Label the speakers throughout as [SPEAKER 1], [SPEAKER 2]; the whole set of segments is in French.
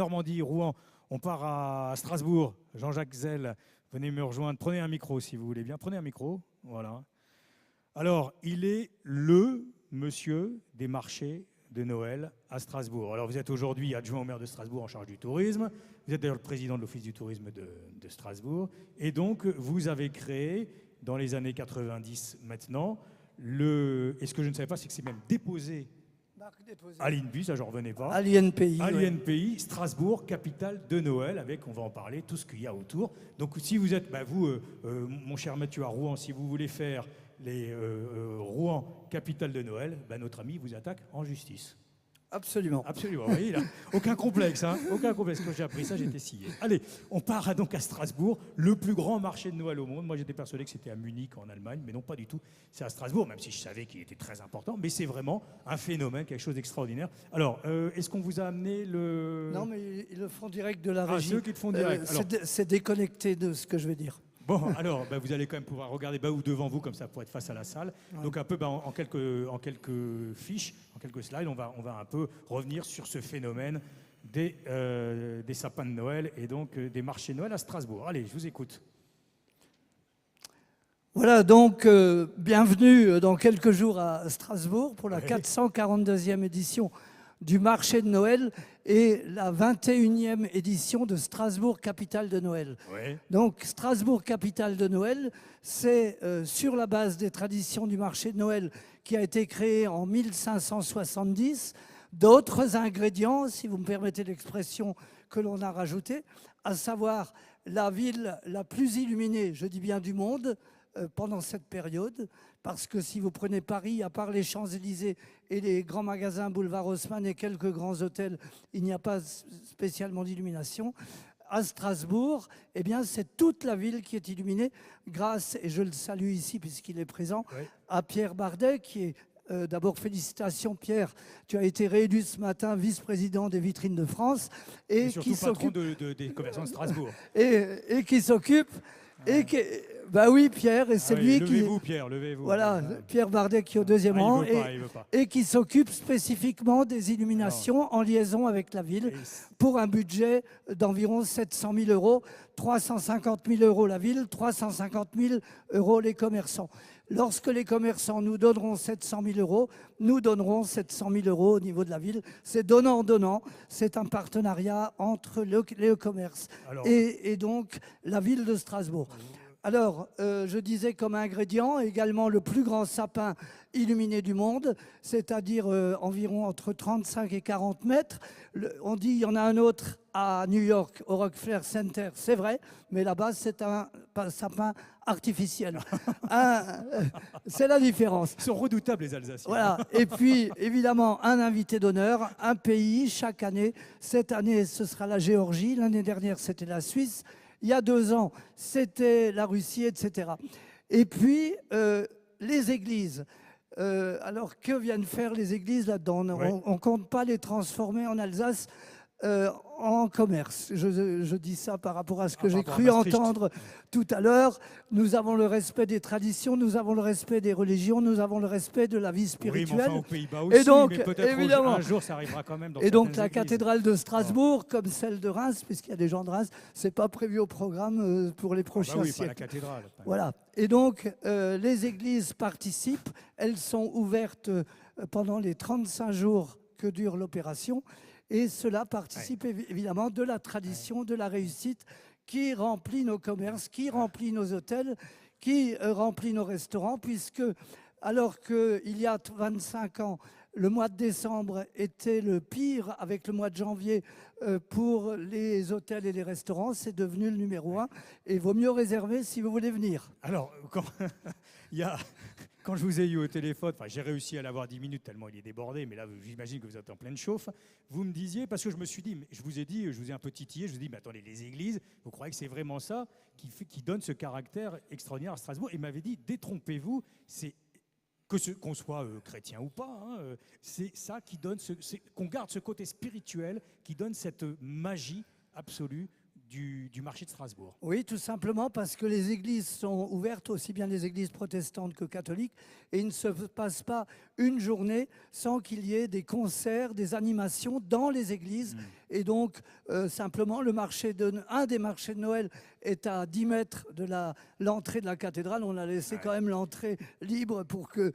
[SPEAKER 1] Normandie, Rouen, on part à Strasbourg. Jean-Jacques Zell, venez me rejoindre. Prenez un micro si vous voulez bien. Prenez un micro, voilà. Alors, il est le monsieur des marchés de Noël à Strasbourg. Alors, vous êtes aujourd'hui adjoint au maire de Strasbourg en charge du tourisme. Vous êtes d'ailleurs le président de l'Office du tourisme de Strasbourg. Et donc, vous avez créé, dans les années 90 maintenant, et ce que je ne savais pas, c'est que c'est même déposé à l'INPI, ça j'en revenais pas.
[SPEAKER 2] À l'INPI.
[SPEAKER 1] À l'INPI, Strasbourg, capitale de Noël, avec, on va en parler, tout ce qu'il y a autour. Donc si vous êtes, mon cher Mathieu à Rouen, si vous voulez faire les Rouen, capitale de Noël, notre ami vous attaque en justice.
[SPEAKER 2] Absolument.
[SPEAKER 1] Absolument, vous voyez, là, aucun complexe, hein, aucun complexe. Quand j'ai appris ça, j'étais scié. Allez, on part donc à Strasbourg, le plus grand marché de Noël au monde. Moi, j'étais persuadé que c'était à Munich, en Allemagne, mais non, pas du tout. C'est à Strasbourg, même si je savais qu'il était très important. Mais c'est vraiment un phénomène, quelque chose d'extraordinaire. Alors, est-ce qu'on vous a amené le...
[SPEAKER 2] Non, mais ils le font direct de la régie.
[SPEAKER 1] Ah, ceux qui le font direct.
[SPEAKER 2] C'est déconnecté de ce que je vais dire.
[SPEAKER 1] Bon, alors, vous allez quand même pouvoir regarder ou devant vous, comme ça, pour être face à la salle. Ouais. Donc, un peu en quelques fiches, en quelques slides, on va un peu revenir sur ce phénomène des sapins de Noël et donc des marchés de Noël à Strasbourg. Allez, je vous écoute.
[SPEAKER 2] Voilà, donc, bienvenue dans quelques jours à Strasbourg pour la 442e édition du marché de Noël et la 21e édition de Strasbourg, capitale de Noël.
[SPEAKER 1] Oui.
[SPEAKER 2] Donc Strasbourg, capitale de Noël, c'est sur la base des traditions du marché de Noël qui a été créé en 1570, d'autres ingrédients, si vous me permettez l'expression, que l'on a rajouté, à savoir la ville la plus illuminée, je dis bien du monde, pendant cette période, parce que si vous prenez Paris, à part les Champs-Élysées et les grands magasins Boulevard Haussmann et quelques grands hôtels, il n'y a pas spécialement d'illumination. À Strasbourg, eh bien, c'est toute la ville qui est illuminée grâce, et je le salue ici puisqu'il est présent, à Pierre Bardet, qui est d'abord, félicitations Pierre, tu as été réélu ce matin vice-président des vitrines de France.
[SPEAKER 1] Et surtout patron des commerçants de Strasbourg.
[SPEAKER 2] Et qui s'occupe... oui, Pierre, et c'est lui qui...
[SPEAKER 1] Levez-vous, Pierre, levez-vous.
[SPEAKER 2] Voilà, Pierre Bardet qui est au deuxième rang et qui s'occupe spécifiquement des illuminations en liaison avec la ville pour un budget d'environ 700 000 euros, 350 000 euros la ville, 350 000 euros les commerçants. Lorsque les commerçants nous donneront 700 000 euros, nous donnerons 700 000 euros au niveau de la ville. C'est donnant-donnant. C'est un partenariat entre le commerce et donc la ville de Strasbourg. Alors, je disais comme ingrédient également le plus grand sapin illuminé du monde, c'est-à-dire environ entre 35 et 40 mètres. On dit qu'il y en a un autre à New York, au Rockefeller Center, c'est vrai, mais là-bas, c'est un sapin artificiel. C'est la différence.
[SPEAKER 1] Ils sont redoutables, les Alsaciens.
[SPEAKER 2] Voilà. Et puis, évidemment, un invité d'honneur, un pays chaque année. Cette année, ce sera la Géorgie. L'année dernière, c'était la Suisse. Il y a 2 ans, c'était la Russie, etc. Et puis, les églises. Alors, que viennent faire les églises là-dedans? On ne compte pas les transformer en Alsace en commerce. Je dis ça par rapport à ce que j'ai cru entendre tout à l'heure. Nous avons le respect des traditions, nous avons le respect des religions, nous avons le respect de la vie spirituelle.
[SPEAKER 1] Oui, mais enfin, aux Pays-Bas aussi,
[SPEAKER 2] et donc,
[SPEAKER 1] mais peut-être
[SPEAKER 2] évidemment,
[SPEAKER 1] un jour, ça arrivera quand même dans
[SPEAKER 2] et donc la
[SPEAKER 1] églises.
[SPEAKER 2] cathédrale de Strasbourg, comme celle de Reims, puisqu'il y a des gens de Reims, ce n'est pas prévu au programme pour les prochains siècles.
[SPEAKER 1] Pas la cathédrale.
[SPEAKER 2] Voilà. Et donc, les églises participent. Elles sont ouvertes pendant les 35 jours que dure l'opération. Et cela participe évidemment de la tradition, de la réussite qui remplit nos commerces, qui remplit nos hôtels, qui remplit nos restaurants, puisque alors qu'il y a 25 ans, le mois de décembre était le pire avec le mois de janvier pour les hôtels et les restaurants, c'est devenu le numéro 1 et il vaut mieux réserver si vous voulez venir.
[SPEAKER 1] Alors, quand je vous ai eu au téléphone, j'ai réussi à l'avoir 10 minutes tellement il est débordé, mais là, j'imagine que vous êtes en pleine chauffe. Vous me disiez, parce que je me suis dit, je vous ai un peu titillé, je vous ai dit, mais attendez, les églises, vous croyez que c'est vraiment ça qui donne ce caractère extraordinaire à Strasbourg? Et il m'avait dit, détrompez-vous, c'est qu'on soit chrétien ou pas, c'est ça qui donne, qu'on garde ce côté spirituel, qui donne cette magie absolue du marché de Strasbourg.
[SPEAKER 2] Oui, tout simplement parce que les églises sont ouvertes, aussi bien les églises protestantes que catholiques, et il ne se passe pas une journée sans qu'il y ait des concerts, des animations dans les églises. Et donc, simplement, un des marchés de Noël est à 10 mètres de l'entrée de la cathédrale. On a laissé quand même l'entrée libre pour que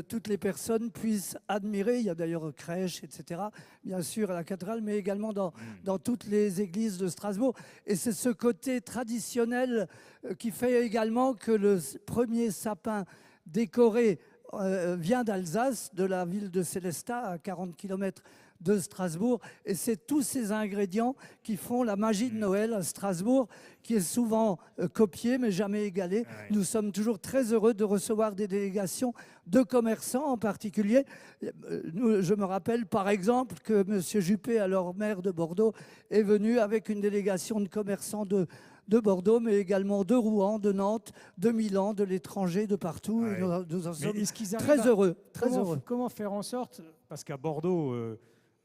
[SPEAKER 2] toutes les personnes puissent admirer. Il y a d'ailleurs crèche, etc., bien sûr, à la cathédrale, mais également dans toutes les églises de Strasbourg. Et c'est ce côté traditionnel qui fait également que le premier sapin décoré vient d'Alsace, de la ville de Sélestat, à 40 km de Strasbourg. Et c'est tous ces ingrédients qui font la magie de Noël à Strasbourg, qui est souvent copiée mais jamais égalée. Nous sommes toujours très heureux de recevoir des délégations de commerçants en particulier. Je me rappelle par exemple que M. Juppé, alors maire de Bordeaux, est venu avec une délégation de commerçants de Bordeaux, mais également de Rouen, de Nantes, de Milan, de l'étranger, de partout. Et nous en sommes très heureux.
[SPEAKER 1] Comment faire en sorte, parce qu'à Bordeaux,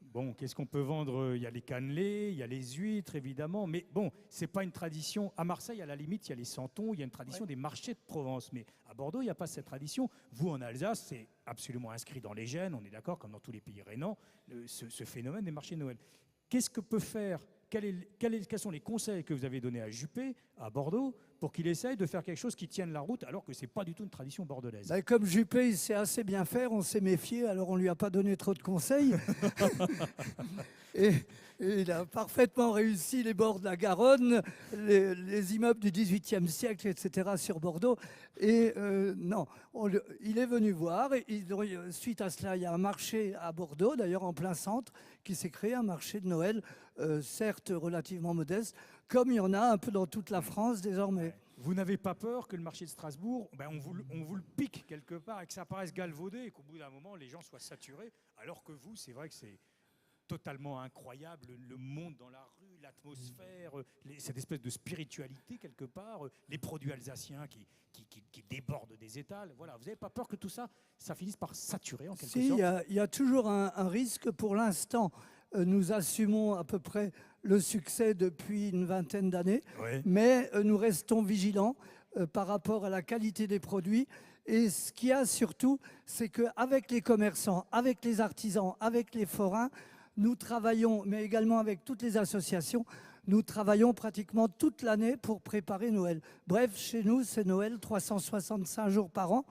[SPEAKER 1] bon, qu'est-ce qu'on peut vendre? Il y a les cannelés, il y a les huîtres, évidemment. Mais bon, ce n'est pas une tradition. À Marseille, à la limite, il y a les santons, il y a une tradition des marchés de Provence. Mais à Bordeaux, il n'y a pas cette tradition. Vous, en Alsace, c'est absolument inscrit dans les gènes, on est d'accord, comme dans tous les pays rhénans, ce phénomène des marchés de Noël. Qu'est-ce que peut faire quels sont les conseils que vous avez donnés à Juppé, à Bordeaux, pour qu'il essaye de faire quelque chose qui tienne la route, alors que ce n'est pas du tout une tradition bordelaise?
[SPEAKER 2] Comme Juppé, il sait assez bien faire, on s'est méfié, alors on ne lui a pas donné trop de conseils. et il a parfaitement réussi les bords de la Garonne, les immeubles du XVIIIe siècle, etc., sur Bordeaux. Et non, il est venu voir. Et suite à cela, il y a un marché à Bordeaux, d'ailleurs en plein centre, qui s'est créé, un marché de Noël, certes relativement modeste, comme il y en a un peu dans toute la France désormais.
[SPEAKER 1] Vous n'avez pas peur que le marché de Strasbourg, on vous le pique quelque part et que ça paraisse galvaudé et qu'au bout d'un moment, les gens soient saturés, alors que vous, c'est vrai que c'est totalement incroyable, le monde dans la rue, l'atmosphère, cette espèce de spiritualité quelque part, les produits alsaciens qui débordent des étals. Voilà, vous n'avez pas peur que tout ça, ça finisse par saturer en quelque sorte?
[SPEAKER 2] Il y a toujours un risque. Pour l'instant, nous assumons à peu près le succès depuis une vingtaine d'années, mais nous restons vigilants par rapport à la qualité des produits. Et ce qu'il y a surtout, c'est qu'avec les commerçants, avec les artisans, avec les forains, nous travaillons, mais également avec toutes les associations, nous travaillons pratiquement toute l'année pour préparer Noël. Bref, chez nous, c'est Noël 365 jours par an.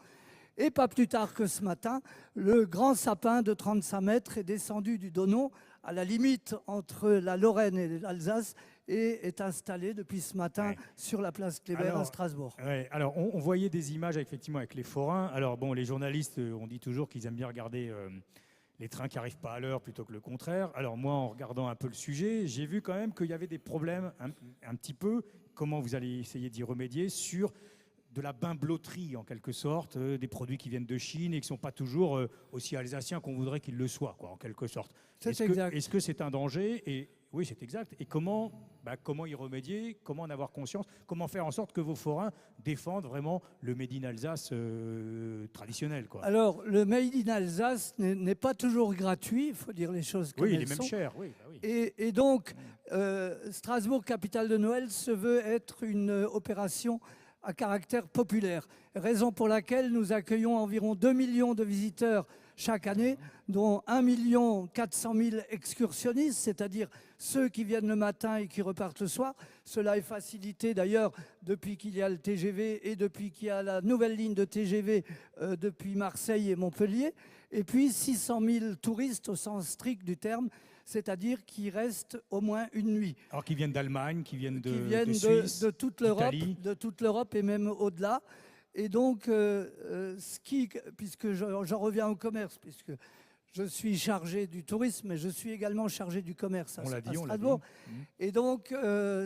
[SPEAKER 2] Et pas plus tard que ce matin, le grand sapin de 35 mètres est descendu du Donon, à la limite entre la Lorraine et l'Alsace, et est installé depuis ce matin sur la place Kléber à Strasbourg.
[SPEAKER 1] Alors, on voyait des images effectivement avec les forains. Alors bon, les journalistes, on dit toujours qu'ils aiment bien regarder les trains qui n'arrivent pas à l'heure plutôt que le contraire. Alors moi, en regardant un peu le sujet, j'ai vu quand même qu'il y avait des problèmes un petit peu. Comment vous allez essayer d'y remédier sur de la bimbeloterie, en quelque sorte, des produits qui viennent de Chine et qui ne sont pas toujours aussi alsaciens qu'on voudrait qu'ils le soient, en quelque sorte. Est-ce que c'est un danger? Oui, c'est exact. Et comment y remédier? Comment en avoir conscience? Comment faire en sorte que vos forains défendent vraiment le Made in Alsace traditionnel,
[SPEAKER 2] Alors, le Made in Alsace n'est pas toujours gratuit, il faut dire les choses comme elles sont.
[SPEAKER 1] Oui, il est même cher. Oui.
[SPEAKER 2] Et donc, Strasbourg, capitale de Noël, se veut être une opération à caractère populaire. Raison pour laquelle nous accueillons environ 2 millions de visiteurs chaque année, dont 1 400 000 excursionnistes, c'est-à-dire ceux qui viennent le matin et qui repartent le soir. Cela est facilité d'ailleurs depuis qu'il y a le TGV et depuis qu'il y a la nouvelle ligne de TGV depuis Marseille et Montpellier. Et puis 600 000 touristes au sens strict du terme, c'est-à-dire qui restent au moins une nuit.
[SPEAKER 1] Alors qui viennent d'Allemagne, qui viennent de
[SPEAKER 2] Suisse, de toute l'Europe et même au-delà. Et donc, puisque j'en reviens au commerce, puisque je suis chargé du tourisme, mais je suis également chargé du commerce à Strasbourg. Et donc,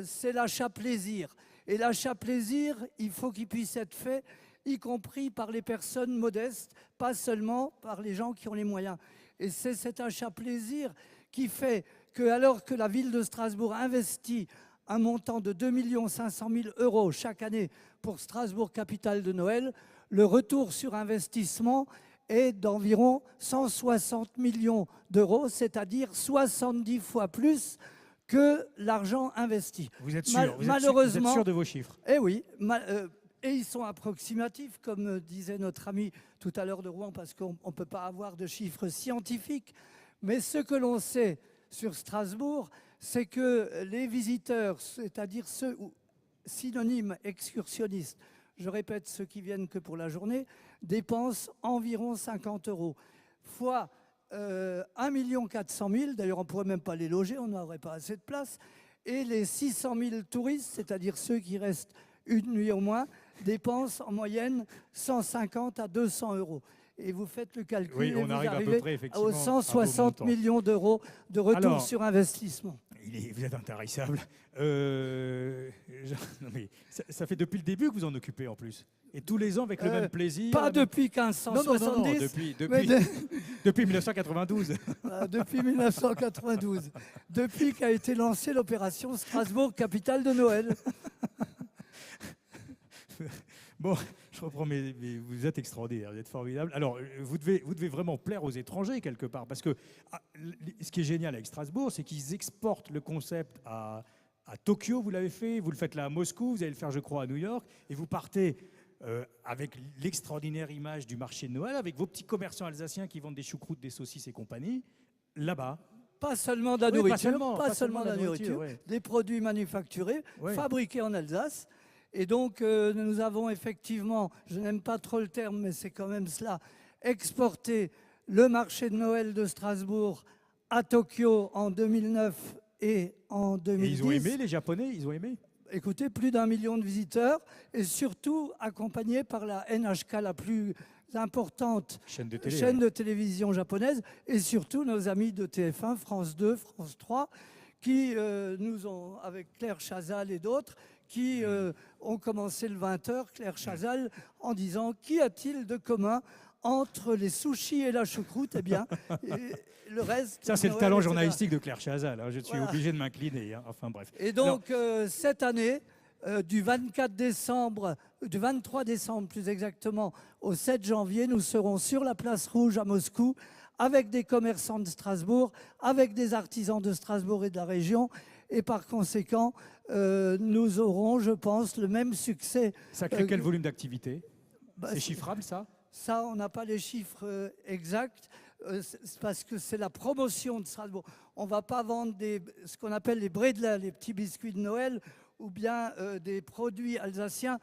[SPEAKER 2] c'est l'achat plaisir. Et l'achat plaisir, il faut qu'il puisse être fait, y compris par les personnes modestes, pas seulement par les gens qui ont les moyens. Et c'est cet achat plaisir qui fait que, alors que la ville de Strasbourg investit un montant de 2 500 000 € chaque année pour Strasbourg, capitale de Noël, le retour sur investissement est d'environ 160 millions d'euros, c'est-à-dire 70 fois plus que l'argent investi.
[SPEAKER 1] Vous êtes sûr, vous êtes sûr de vos chiffres?
[SPEAKER 2] Eh oui, et ils sont approximatifs, comme disait notre ami tout à l'heure de Rouen, parce qu'on ne peut pas avoir de chiffres scientifiques. Mais ce que l'on sait, sur Strasbourg, c'est que les visiteurs, c'est-à-dire ceux synonymes excursionnistes, je répète, ceux qui viennent que pour la journée, dépensent environ 50 € fois 1 400 000, d'ailleurs on ne pourrait même pas les loger, on n'aurait pas assez de place, et les 600 000 touristes, c'est-à-dire ceux qui restent une nuit au moins, dépensent en moyenne 150 à 200 €. Et vous faites le calcul,
[SPEAKER 1] oui,
[SPEAKER 2] et
[SPEAKER 1] on
[SPEAKER 2] vous
[SPEAKER 1] arrive
[SPEAKER 2] arrivez
[SPEAKER 1] à peu près, effectivement,
[SPEAKER 2] aux 160 millions d'euros de retour sur investissement.
[SPEAKER 1] Vous êtes intarissable. Non mais ça fait depuis le début que vous en occupez en plus. Et tous les ans avec le même plaisir.
[SPEAKER 2] Pas depuis 1570.
[SPEAKER 1] Non, depuis 1992.
[SPEAKER 2] Depuis 1992. Depuis qu'a été lancée l'opération Strasbourg, capitale de Noël.
[SPEAKER 1] Bon, je reprends, mais vous êtes extraordinaire, vous êtes formidable. Alors, vous devez vraiment plaire aux étrangers quelque part, parce que ce qui est génial avec Strasbourg, c'est qu'ils exportent le concept à Tokyo, vous l'avez fait, vous le faites là à Moscou, vous allez le faire, je crois, à New York, et vous partez avec l'extraordinaire image du marché de Noël, avec vos petits commerçants alsaciens qui vendent des choucroutes, des saucisses et compagnie, là-bas.
[SPEAKER 2] Pas seulement de la nourriture, pas seulement de la nourriture,
[SPEAKER 1] ouais.
[SPEAKER 2] Des produits manufacturés, fabriqués en Alsace. Et donc, nous avons effectivement, je n'aime pas trop le terme, mais c'est quand même cela, exporté le marché de Noël de Strasbourg à Tokyo en 2009 et en 2010. Et
[SPEAKER 1] ils ont aimé, les Japonais, ils ont aimé?
[SPEAKER 2] Écoutez, plus d'1 million de visiteurs, et surtout accompagnés par la NHK, la plus importante chaîne de télévision japonaise, et surtout nos amis de TF1, France 2, France 3, qui nous ont, avec Claire Chazal et d'autres, qui ont commencé le 20h, Claire Chazal, en disant « Qu'y a-t-il de commun entre les sushis et la choucroute ?» Eh bien, le reste...
[SPEAKER 1] Ça, c'est le talent journalistique de Claire Chazal. Hein. Je suis obligé de m'incliner. Hein. Enfin, bref.
[SPEAKER 2] Et donc, cette année, du 23 décembre plus exactement, au 7 janvier, nous serons sur la place Rouge à Moscou, avec des commerçants de Strasbourg, avec des artisans de Strasbourg et de la région. Et par conséquent, nous aurons, je pense, le même succès.
[SPEAKER 1] Ça crée quel volume d'activité? C'est chiffrable, ça?
[SPEAKER 2] Ça, on n'a pas les chiffres exacts, parce que c'est la promotion de Strasbourg. On ne va pas vendre ce qu'on appelle les bredela, les petits biscuits de Noël, ou bien des produits alsaciens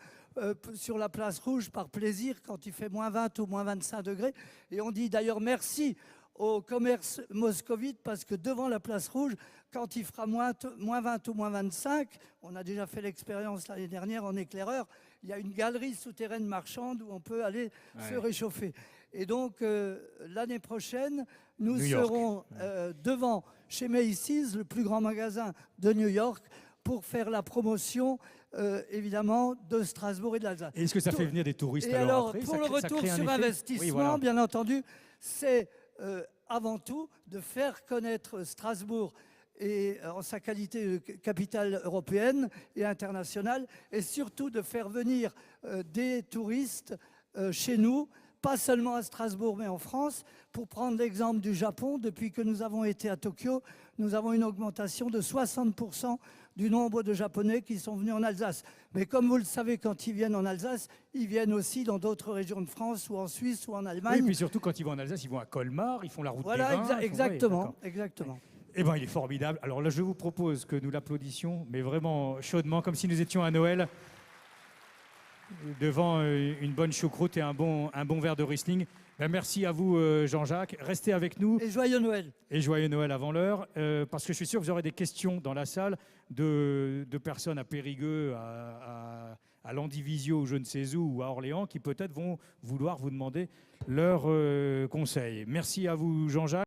[SPEAKER 2] sur la place Rouge par plaisir quand il fait moins 20 ou moins 25 degrés. Et on dit d'ailleurs merci au commerce moscovite, parce que devant la place Rouge, quand il fera moins 20 ou moins 25, on a déjà fait l'expérience l'année dernière en éclaireur, il y a une galerie souterraine marchande où on peut aller se réchauffer. Et donc, l'année prochaine, nous serons devant, chez Macy's, le plus grand magasin de New York, pour faire la promotion, évidemment, de Strasbourg et de l'Alsace.
[SPEAKER 1] Est-ce que ça fait venir des touristes?
[SPEAKER 2] Et alors,
[SPEAKER 1] après,
[SPEAKER 2] pour le retour sur investissement, bien entendu, c'est avant tout de faire connaître Strasbourg et en sa qualité de capitale européenne et internationale, et surtout de faire venir des touristes chez nous, pas seulement à Strasbourg, mais en France. Pour prendre l'exemple du Japon, depuis que nous avons été à Tokyo, nous avons une augmentation de 60% du nombre de Japonais qui sont venus en Alsace. Mais comme vous le savez, quand ils viennent en Alsace, ils viennent aussi dans d'autres régions de France, ou en Suisse, ou en Allemagne.
[SPEAKER 1] Oui, et puis surtout, quand ils vont en Alsace, ils vont à Colmar, ils font la route des vins.
[SPEAKER 2] Voilà, exactement, exactement.
[SPEAKER 1] Eh bien, il est formidable. Alors là, je vous propose que nous l'applaudissions, mais vraiment chaudement, comme si nous étions à Noël, devant une bonne choucroute et un bon verre de Riesling. Ben, merci à vous, Jean-Jacques. Restez avec nous.
[SPEAKER 2] Et joyeux Noël.
[SPEAKER 1] Et joyeux Noël avant l'heure, parce que je suis sûr que vous aurez des questions dans la salle de personnes à Périgueux, à Landivisiau, ou je ne sais où, ou à Orléans, qui peut-être vont vouloir vous demander leurs conseils. Merci à vous, Jean-Jacques.